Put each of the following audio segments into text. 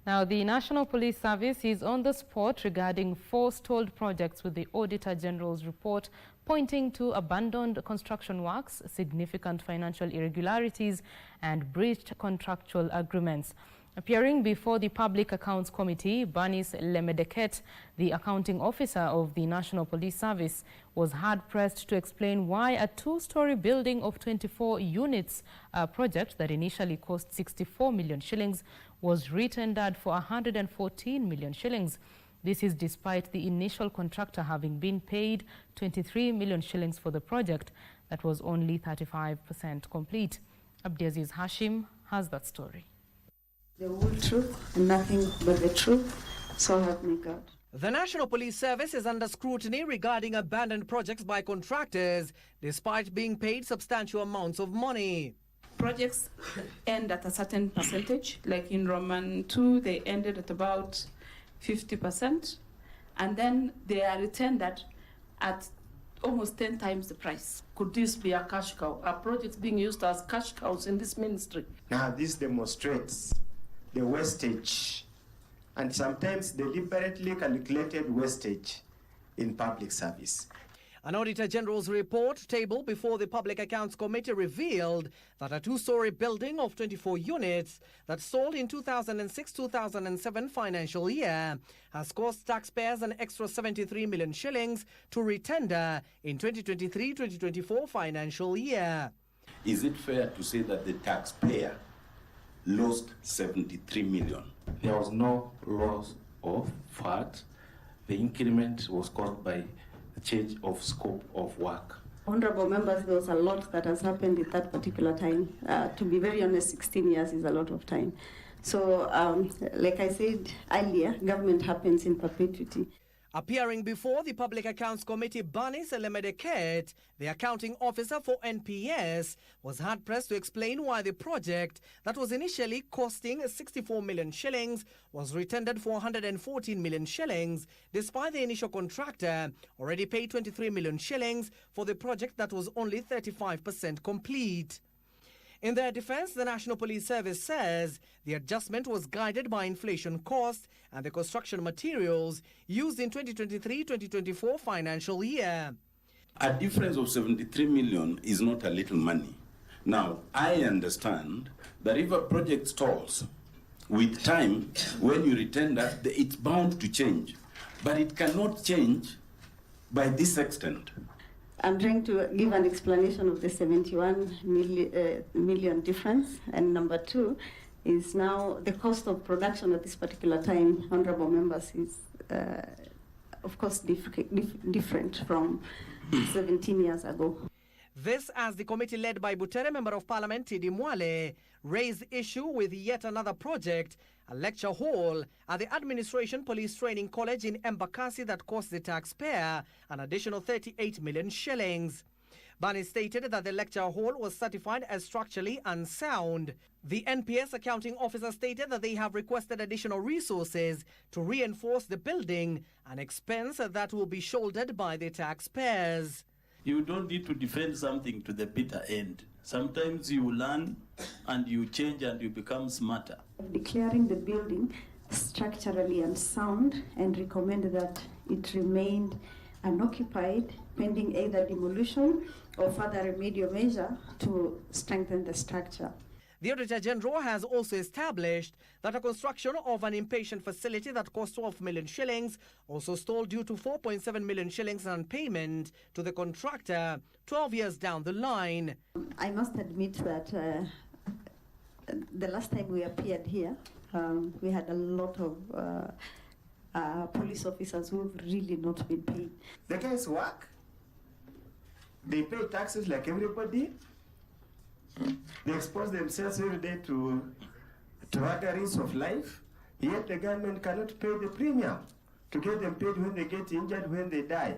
Now, the National Police Service is on the spot regarding 4 stalled projects, with the Auditor General's report pointing to abandoned construction works, significant financial irregularities and breached contractual agreements. Appearing before the Public Accounts Committee, Bernice Lemedeket, the accounting officer of the National Police Service, was hard-pressed to explain why a 2-story building of 24 units project that initially cost 64 million shillings was retendered for 114 million shillings. This is despite the initial contractor having been paid 23 million shillings for the project that was only 35% complete. Abdiaziz Hashim has that story. The whole truth and nothing but the truth, so help me God. The National Police Service is under scrutiny regarding abandoned projects by contractors, despite being paid substantial amounts of money. Projects end at a certain percentage, like in Roman 2, they ended at about 50%, and then they are retendered at almost 10 times the price. Could this be a cash cow? Are projects being used as cash cows in this ministry? Now this demonstrates the wastage and sometimes deliberately calculated wastage in public service. An Auditor General's report tabled before the Public Accounts Committee revealed that a 2-story building of 24 units that sold in 2006-2007 financial year has cost taxpayers an extra 73 million shillings to retender in 2023-2024 financial year. Is it fair to say that the taxpayer lost 73 million? There was no loss of funds. The increment was caused by the change of scope of work. Honorable members, there was a lot that has happened at that particular time. To be very honest, 16 years is a lot of time. So, like I said earlier, government happens in perpetuity. Appearing before the Public Accounts Committee, Bernice Lemedeket, the accounting officer for NPS, was hard-pressed to explain why the project that was initially costing 64 million shillings was retendered for 114 million shillings, despite the initial contractor already paid 23 million shillings for the project that was only 35% complete. In their defense, the National Police Service says the adjustment was guided by inflation cost and the construction materials used in 2023-2024 financial year. A difference of 73 million is not a little money. Now, I understand that if a project stalls, with time, when you return that, it's bound to change. But it cannot change by this extent. I'm trying to give an explanation of the 71 million difference. And number 2 is now the cost of production at this particular time, honorable members, is of course different from 17 years ago. This as the committee led by Butere Member of Parliament Tidi Mwale raised issue with yet another project, a lecture hall at the Administration Police Training College in Embakasi that cost the taxpayer an additional 38 million shillings. Bernice stated that the lecture hall was certified as structurally unsound. The NPS accounting officer stated that they have requested additional resources to reinforce the building, an expense that will be shouldered by the taxpayers. You don't need to defend something to the bitter end. Sometimes you learn and you change and you become smarter. Declaring the building structurally unsound and recommend that it remained unoccupied pending either demolition or further remedial measure to strengthen the structure. The Auditor General has also established that a construction of an inpatient facility that cost 12 million shillings also stalled due to 4.7 million shillings on payment to the contractor 12 years down the line. I must admit that the last time we appeared here, we had a lot of police officers who have really not been paid. The guys work, they pay taxes like everybody. They expose themselves every day to vagaries of life, yet the government cannot pay the premium to get them paid when they get injured, when they die.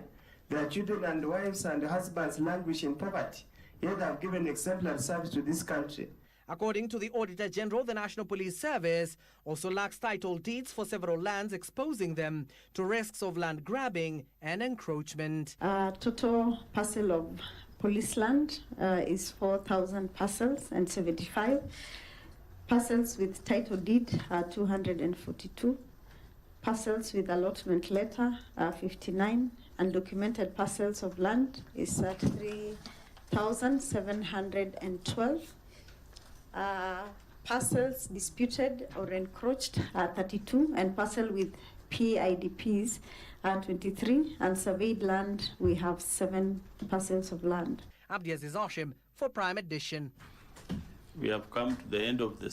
Their children and wives and husbands languish in poverty, yet they have given exemplary service to this country. According to the Auditor General, the National Police Service also lacks title deeds for several lands, exposing them to risks of land grabbing and encroachment. Total parcel of police land is 4,000 parcels and 75. Parcels with title deed are 242. Parcels with allotment letter are 59. Undocumented parcels of land is at 3,712. Parcels disputed or encroached are 32, and parcel with PIDPs are 23, and surveyed land we have 7 parcels of land. Abdiaziz Hashim for Prime Edition. We have come to the end of the